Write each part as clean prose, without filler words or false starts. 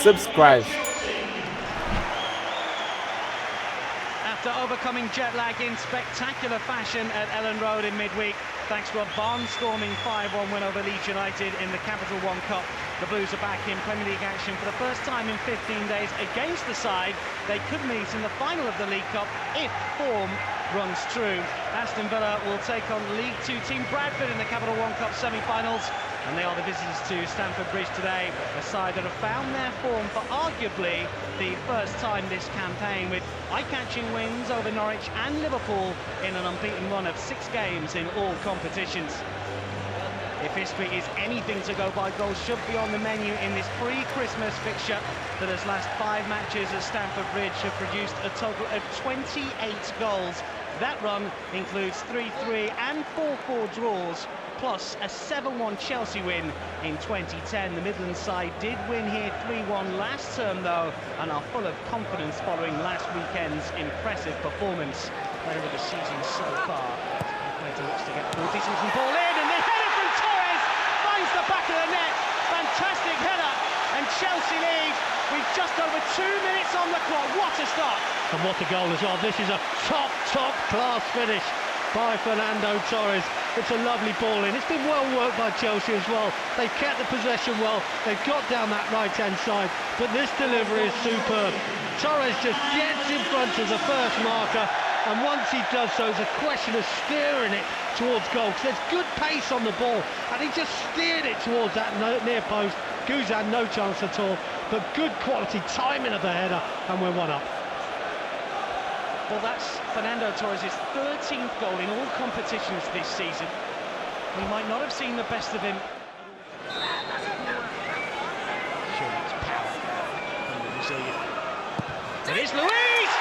subscribe. After overcoming jet lag in spectacular fashion at Ellen Road in midweek, thanks to a barnstorming 5-1 win over Leeds United in the Capital One Cup, the Blues are back in Premier League action for the first time in 15 days against the side they could meet in the final of the League Cup if form runs true. Aston Villa will take on League Two team Bradford in the Capital One Cup semi-finals, and they are the visitors to Stamford Bridge today, a side that have found their form for arguably the first time this campaign, with eye-catching wins over Norwich and Liverpool in an unbeaten run of 6 games in all competitions. If history is anything to go by, goals should be on the menu in this pre-Christmas fixture. Villa's last 5 matches at Stamford Bridge have produced a total of 28 goals. That run includes 3-3 and 4-4 draws, plus a 7-1 Chelsea win in 2010. The Midlands side did win here 3-1 last term though, and are full of confidence following last weekend's impressive performance. Player of the season so far. Later looks to get the decent ball in, and the header from Torres finds the back of the net. Fantastic header, and Chelsea lead with just over 2 minutes on the clock. What a start! And what a goal as well. This is a top class finish by Fernando Torres. It's a lovely ball in. It's been well worked by Chelsea as well. They've kept the possession well. They've got down that right-hand side, but this delivery is superb. Torres just gets in front of the first marker, and once he does so, it's a question of steering it towards goal, because there's good pace on the ball, and he just steered it towards that near post. Guzan, no chance at all, but good quality timing of the header, and we're 1-up. Well, that's Fernando Torres' 13th goal in all competitions this season. We might not have seen the best of him. Sure, it's power from the Brazilian. It is Luiz!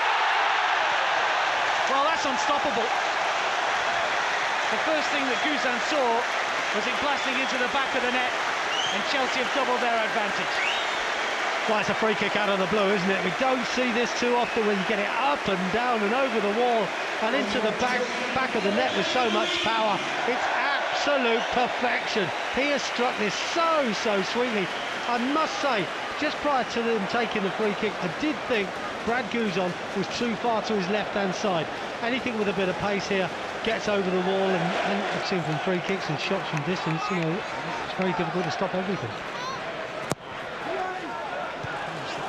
Well, that's unstoppable. The first thing that Guzan saw was it blasting into the back of the net, and Chelsea have doubled their advantage. Well, it's a free kick out of the blue, isn't it? We don't see this too often, when you get it up and down and over the wall and into the back of the net with so much power. It's absolute perfection. He has struck this so sweetly. I must say, just prior to them taking the free kick, I did think Brad Guzan was too far to his left-hand side. Anything with a bit of pace here gets over the wall, and I've seen from free kicks and shots from distance, you know, it's very difficult to stop everything.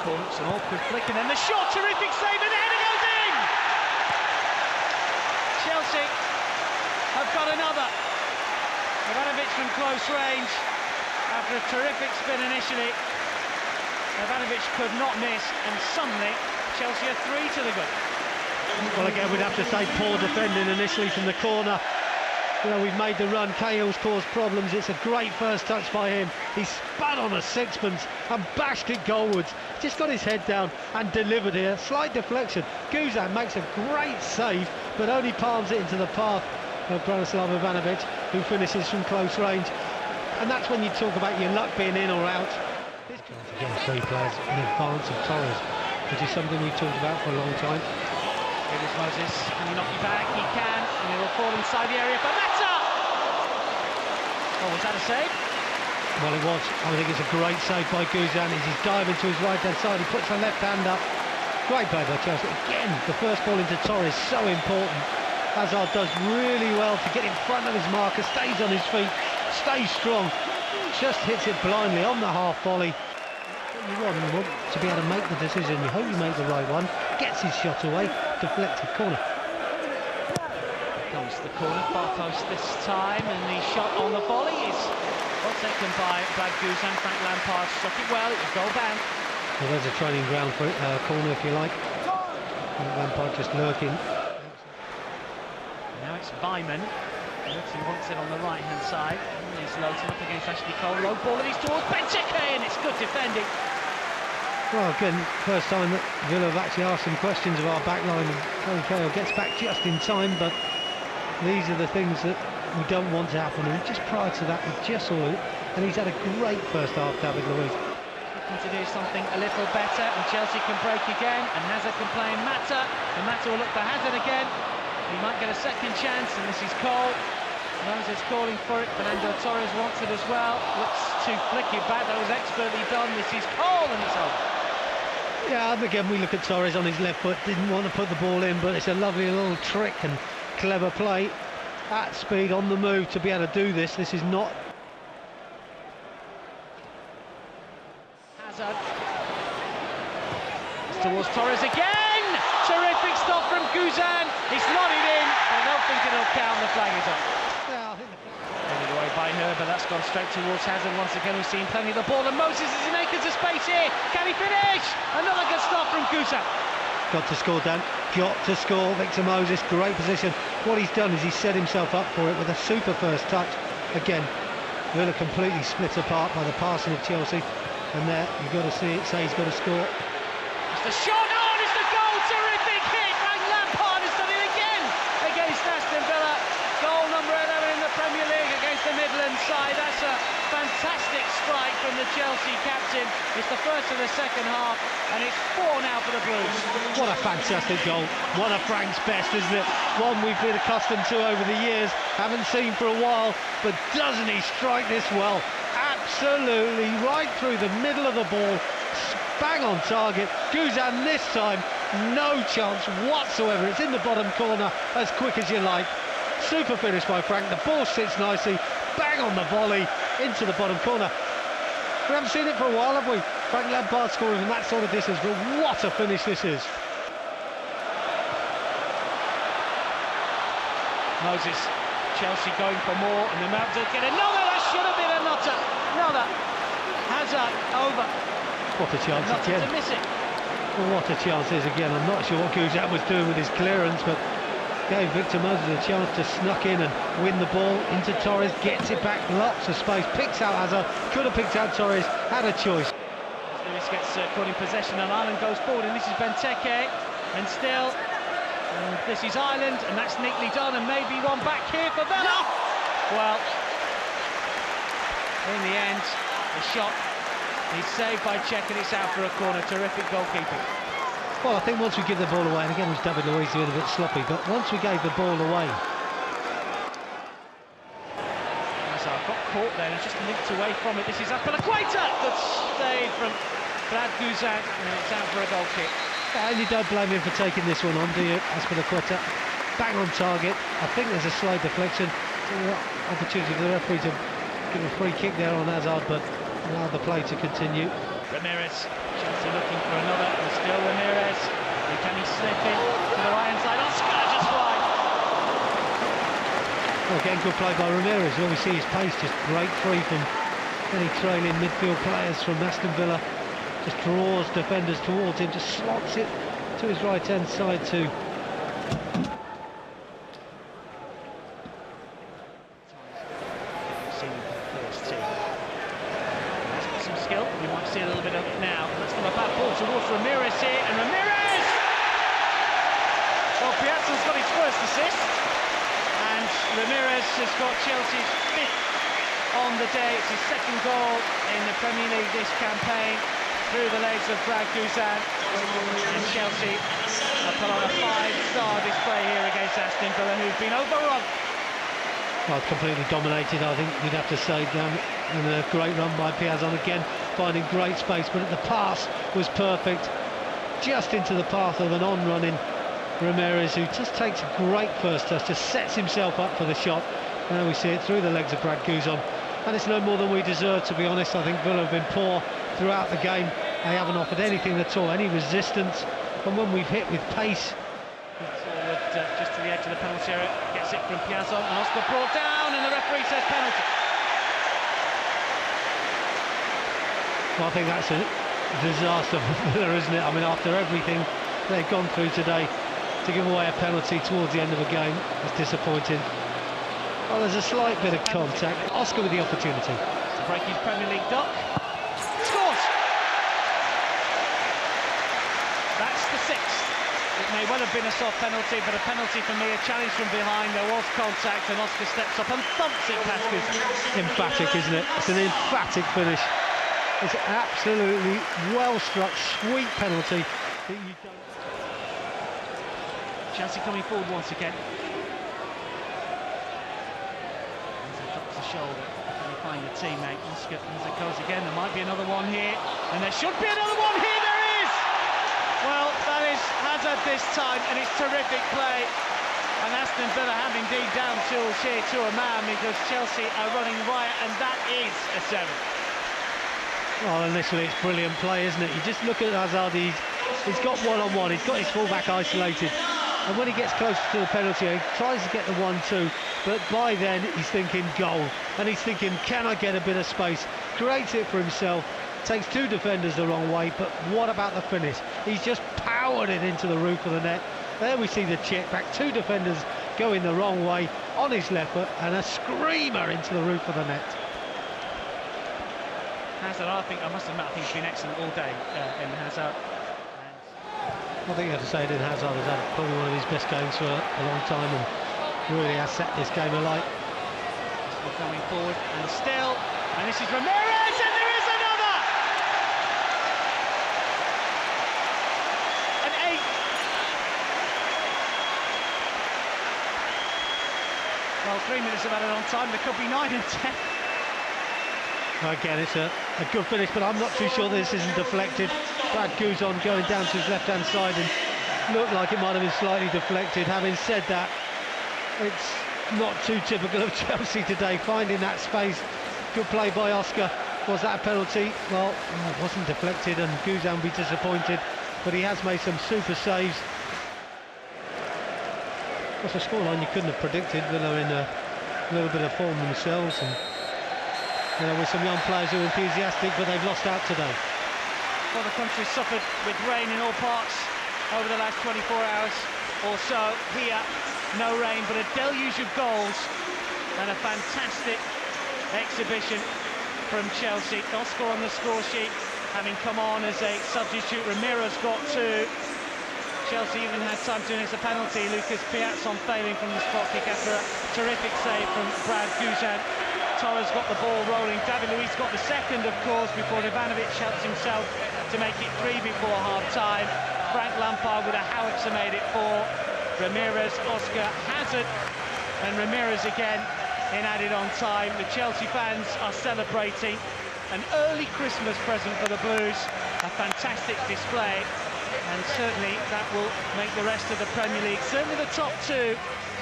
It's an awkward flick, and then the shot, terrific save, and the header goes in! Chelsea have got another. Ivanovic from close range, after a terrific spin initially. Ivanovic could not miss, and suddenly Chelsea are 3 to the good. Well, again, we'd have to say poor defending initially from the corner. You know, we've made the run, Cahill's caused problems. It's a great first touch by him. He spun on a sixpence and bashed it goalwards. Just got his head down and delivered here. Slight deflection. Guzan makes a great save, but only palms it into the path of Branislav Ivanovic, who finishes from close range. And that's when you talk about your luck being in or out. Again, 3 players in advance of Torres, which is something we've talked about for a long time. Here is Moses. Can he knock you back? He can. And it will fall inside the area for Mata! Oh, was that a save? Well, it was. I think it's a great save by Guzan. He's diving to his right-hand side. He puts the left hand up. Great play by Chelsea. Again, the first ball into Torres, so important. Hazard does really well to get in front of his marker, stays on his feet, stays strong, just hits it blindly on the half volley. You want to be able to make the decision. You hope you make the right one. Gets his shot away, deflected corner. Comes the corner, far post this time, and the shot on the volley is well taken by Brad Guzan. Frank Lampard struck it well. It was goal bound. Well, there's a training ground for corner, if you like. Lampard just lurking. Now it's Vyman. He wants it on the right-hand side. He's Lowton up against Ashley Cole. Low ball, and he's towards Benteke, and it's good defending. Well, again, first time that Villa have actually asked some questions of our backline, and Colin Cahill gets back just in time, but these are the things that we don't want to happen. And just prior to that, we just saw it, and he's had a great first half, David Luiz. Looking to do something a little better, and Chelsea can break again, and Hazard can play in Mata, and Mata will look for Hazard again. He might get a second chance, and this is Cole. Moses calling for it. Fernando Torres wants it as well. Looks to flick it back. That was expertly done. This is Cole, and it's over. Yeah, and again we look at Torres on his left foot. Didn't want to put the ball in, but it's a lovely little trick and clever play at speed on the move to be able to do this. This is not. Hazard. Towards Torres again. Terrific stop from Guzan. He's nodded in. I don't think it'll count. The flag is up. Headed away by her, but that's gone straight towards Hazard. Once again, we've seen plenty of the ball, and Moses is in acres of space here. Can he finish? Another good stop from Guzan. Got to score, Dan. Got to score. Victor Moses, great position. What he's done is he's set himself up for it with a super first touch. Again, Villa completely split apart by the passing of Chelsea, and there you've got to see it. Say he's got to score. It's the shot. Oh, it's the goal. Terrific hit. Lampard has done it again against Aston Villa. Goal number 11 in the Premier League against the Midlands side. That's a fantastic strike from the Chelsea captain. It's the first of the second half, and it's 4 now for the Blues. What a fantastic goal. One of Frank's best, isn't it? One we've been accustomed to over the years, haven't seen for a while, but doesn't he strike this well? Absolutely right through the middle of the ball, bang on target. Guzan this time, no chance whatsoever. It's in the bottom corner as quick as you like. Super finish by Frank. The ball sits nicely, bang on the volley into the bottom corner. We haven't seen it for a while, have we? Frank Lampard scoring from that sort of distance, but what a finish this is. Moses, Chelsea going for more, and the Mavs will get another. That should have been a nutter. Another. Hazard over. What a chance again. To miss it. Well, what a chance is again. I'm not sure what Guzan was doing with his clearance, but gave Victor Moses a chance to snuck in and win the ball into Torres, gets it back, lots of space, picks out Hazard, could have picked out Torres, had a choice. Luiz gets caught in possession, and Ireland goes forward, and this is Benteke, and still, and this is Ireland, and that's neatly done, and maybe one back here for Villa. Well, in the end, the shot is saved by Cech, and it's out for a corner. Terrific goalkeeping. Well, I think once we give the ball away, and again it was David Luiz doing a bit sloppy, but once we gave the ball away. Hazard got caught there, he's just linked away from it. This is Appalaqueta. Good save from Brad Guzan, and it's out for a goal kick. And you don't blame him for taking this one on, do you? Appalaqueta, bang on target. I think there's a slight deflection. Opportunity for the referee to give a free kick there on Hazard, but allow the play to continue. Ramires, Chelsea looking for another, and still Ramires. And can he slip in to the right hand side? Oscar just wide. Well, again, good play by Ramires. Where we see his pace just break free from any trailing midfield players from Aston Villa. Just draws defenders towards him, just slots it to his right hand side too. We might see a little bit of it now. Let's come a bad ball towards Ramires here, and Ramires! Well, Piazza's got his first assist, and Ramires has got Chelsea's 5th on the day. It's his 2nd goal in the Premier League this campaign, through the legs of Brad Guzan, and Chelsea have put on a 5-star display here against Aston Villa, who've been overrun. Well, completely dominated, I think you'd have to say, Dan, and a great run by Piazza again, finding great space, but the pass was perfect, just into the path of an on-running Ramires, who just takes a great first touch, just sets himself up for the shot. Now we see it through the legs of Brad Guzan, and it's no more than we deserve, to be honest. I think Villa have been poor throughout the game. They haven't offered anything at all, any resistance, and when we've hit with pace. Forward, just to the edge of the penalty area, gets it from Piazza, and Oscar brought down, and the referee says penalty. Well, I think that's a disaster for Villa, isn't it? I mean, after everything they've gone through today, to give away a penalty towards the end of a game is disappointing. Well, there's a slight bit of contact. Oscar with the opportunity. To break his Premier League duck. Scores! That's the 6th. It may well have been a soft penalty, but a penalty for me, a challenge from behind. There was contact, and Oscar steps up and thumps it past Guzan. Emphatic, isn't it? It's an emphatic finish. It's absolutely well-struck, sweet penalty that you don't... Chelsea coming forward once again. shoulder. Can he find a teammate? Oscar goes again. There might be another one here, and there should be another one here. There is. Well, that is Hazard this time, and it's terrific play. And Aston Villa have indeed down tools here to a man, because Chelsea are running riot, and that is a 7. Well, initially it's brilliant play, isn't it? You just look at Hazard, he's got one-on-one, he's got his fullback isolated, and when he gets closer to the penalty, he tries to get the 1-2, but by then he's thinking goal, and he's thinking, can I get a bit of space? Creates it for himself, takes 2 defenders the wrong way, but what about the finish? He's just powered it into the roof of the net. There we see the chip back, 2 defenders going the wrong way on his left foot, and a screamer into the roof of the net. Hazard, I must admit, I think he's been excellent all day in Hazard. I think you have to say Eden Hazard has had probably one of his best games for a long time, and really has set this game alight. Still coming forward, and still, and this is Ramires, and there is another! An 8. Well, 3 minutes of added on time, there could be 9 and 10. Again, it's a good finish, but I'm not too sure this isn't deflected. Brad Guzan going down to his left-hand side, and looked like it might have been slightly deflected. Having said that, it's not too typical of Chelsea today, finding that space. Good play by Oscar. Was that a penalty? Well, it wasn't deflected, and Guzan will be disappointed, but he has made some super saves. What's a scoreline you couldn't have predicted. Villa in a little bit of form themselves, and with some young players who are enthusiastic, but they've lost out today. Well, the country suffered with rain in all parts over the last 24 hours or so. Here, no rain, but a deluge of goals and a fantastic exhibition from Chelsea. Oscar on the score sheet, having come on as a substitute. Ramires got 2. Chelsea even had time to miss a penalty. Lucas Piazon failing from the spot kick after a terrific save from Brad Guzan. Torres got the ball rolling. David Luiz got the second, of course, before Ivanovic helped himself to make it 3 before half-time. Frank Lampard with a howitzer made it 4. Ramires, Oscar, Hazard, and Ramires again in added on time. The Chelsea fans are celebrating an early Christmas present for the Blues. A fantastic display, and certainly that will make the rest of the Premier League, certainly the top 2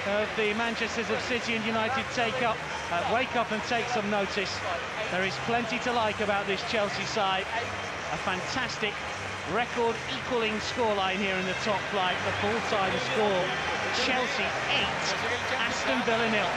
of the Manchesters of City and United wake up and take some notice. There is plenty to like about this Chelsea side. A fantastic record equaling scoreline here in the top flight. The full-time score, Chelsea 8, Aston Villa 0.